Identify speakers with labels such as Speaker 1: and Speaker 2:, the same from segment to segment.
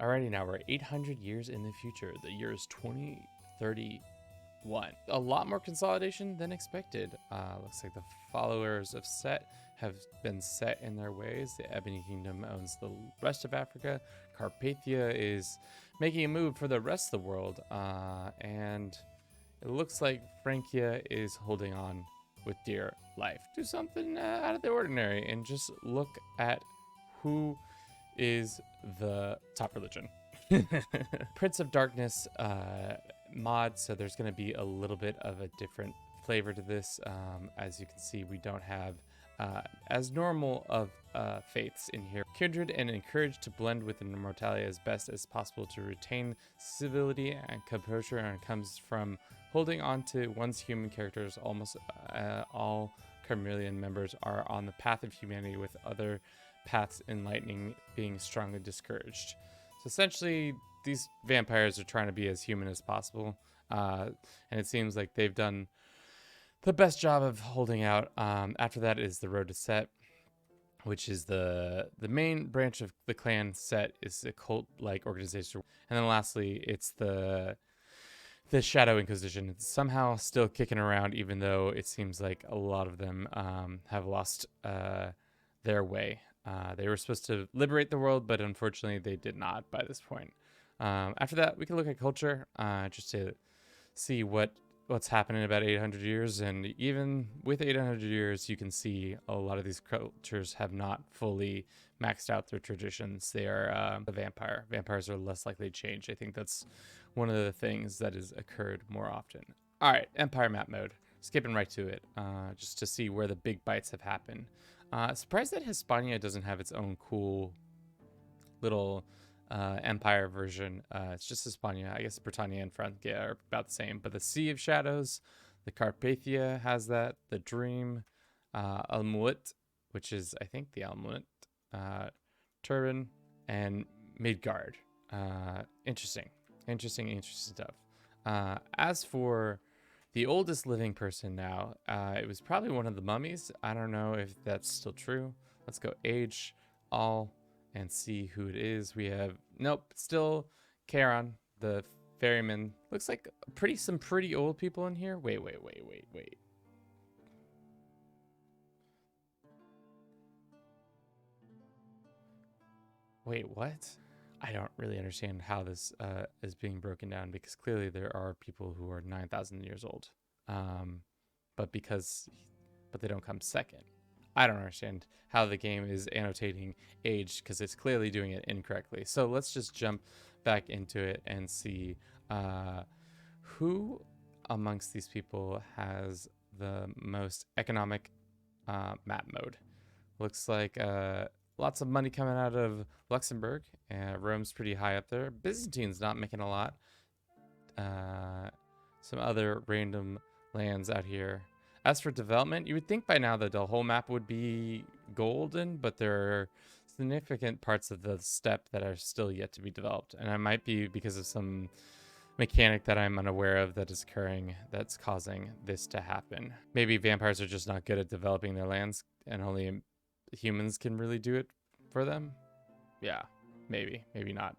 Speaker 1: Alrighty, now we're 800 years in the future. The year is 2031. A lot more consolidation than expected. Looks like the followers of Set have been set in their ways. The Ebony Kingdom owns the rest of Africa. Carpathia is making a move for the rest of the world. And it looks like Francia is holding on with dear life. Do something out of the ordinary and just look at who is the top religion. Prince of Darkness mod, so there's going to be a little bit of a different flavor to this. As you can see, we don't have as normal of faiths in here. Kindred and encouraged to blend with immortality as best as possible to retain civility and composure, and comes from holding on to one's human characters. Almost all Carmelian members are on the path of humanity, with other paths enlightening being strongly discouraged. So essentially, these vampires are trying to be as human as possible, and it seems like they've done the best job of holding out. After that is the Road to Set, which is the main branch of the clan. Set is a cult-like organization, and then lastly, it's the Shadow Inquisition. It's somehow still kicking around, even though it seems like a lot of them have lost their way. They were supposed to liberate the world, but unfortunately they did not by this point. After that, we can look at culture, just to see what's happening in about 800 years. And even with 800 years, you can see a lot of these cultures have not fully maxed out their traditions. They are the vampire. Vampires are less likely to change. I think that's one of the things that has occurred more often. All right, Empire map mode. Skipping right to it, just to see where the big bites have happened. Surprised that Hispania doesn't have its own cool little empire version. It's just Hispania. I guess Britannia and Francia are about the same. But the Sea of Shadows, the Carpathia has that. The Dream, Almuit, which is, I think, the Almuit, Turin, and Midgard. Interesting. Interesting stuff. As for the oldest living person now, it was probably one of the mummies. I don't know if that's still true. Let's go age, all, and see who it is. We have, nope, still Charon, the ferryman. Looks like some pretty old people in here. Wait. Wait, what? I don't really understand how this is being broken down, because clearly there are people who are 9,000 years old, um, but they don't come second. I don't understand how the game is annotating age, because it's clearly doing it incorrectly. So let's just jump back into it and see who amongst these people has the most economic map mode. Looks like lots of money coming out of Luxembourg. Rome's pretty high up there. Byzantine's not making a lot. Some other random lands out here. As for development, you would think by now that the whole map would be golden, but there are significant parts of the steppe that are still yet to be developed. And it might be because of some mechanic that I'm unaware of that is occurring that's causing this to happen. Maybe vampires are just not good at developing their lands, and only humans can really do it for them. Yeah, maybe not.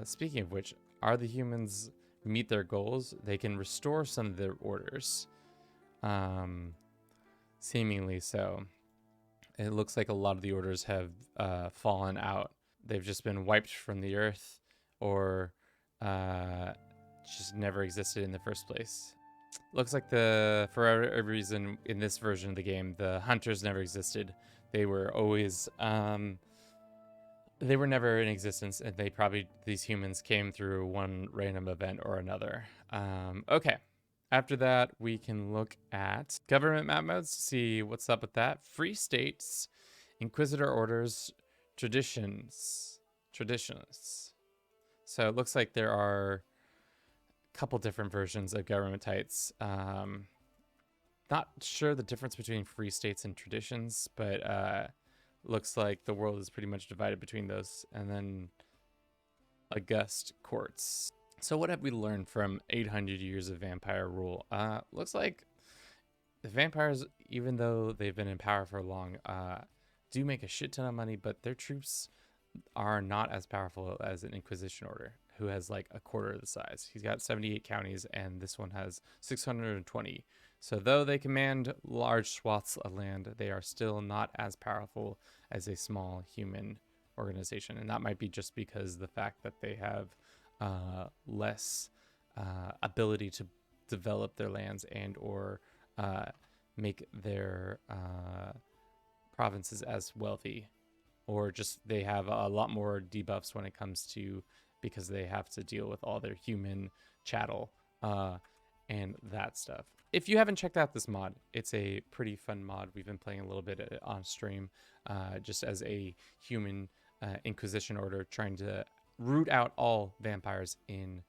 Speaker 1: Speaking of which, are the humans meet their goals? They can restore some of their orders, seemingly so. It looks like a lot of the orders have fallen out. They've just been wiped from the earth, or just never existed in the first place. Looks like for a reason in this version of the game, the hunters never existed. They were always they were never in existence, and these humans came through one random event or another. Okay. After that, we can look at government map modes to see what's up with that. Free states, Inquisitor orders, traditions, traditionalists. So it looks like there are a couple different versions of government types. Not sure the difference between free states and traditions, but looks like the world is pretty much divided between those. And then august courts. So what have we learned from 800 years of vampire rule? Looks like the vampires, even though they've been in power for long, do make a shit ton of money, but their troops are not as powerful as an Inquisition order, who has like a quarter of the size. He's got 78 counties, and this one has 620. So though they command large swaths of land, they are still not as powerful as a small human organization. And that might be just because the fact that they have less ability to develop their lands and or make their provinces as wealthy, or just they have a lot more debuffs when it comes to, because they have to deal with all their human chattel and that stuff. If you haven't checked out this mod, it's a pretty fun mod. We've been playing a little bit on stream, just as a human Inquisition order, trying to root out all vampires in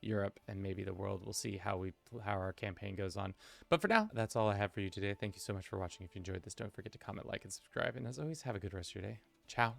Speaker 1: Europe and maybe the world. We'll see how our campaign goes on. But for now, that's all I have for you today. Thank you so much for watching. If you enjoyed this, don't forget to comment, like, and subscribe. And as always, have a good rest of your day. Ciao.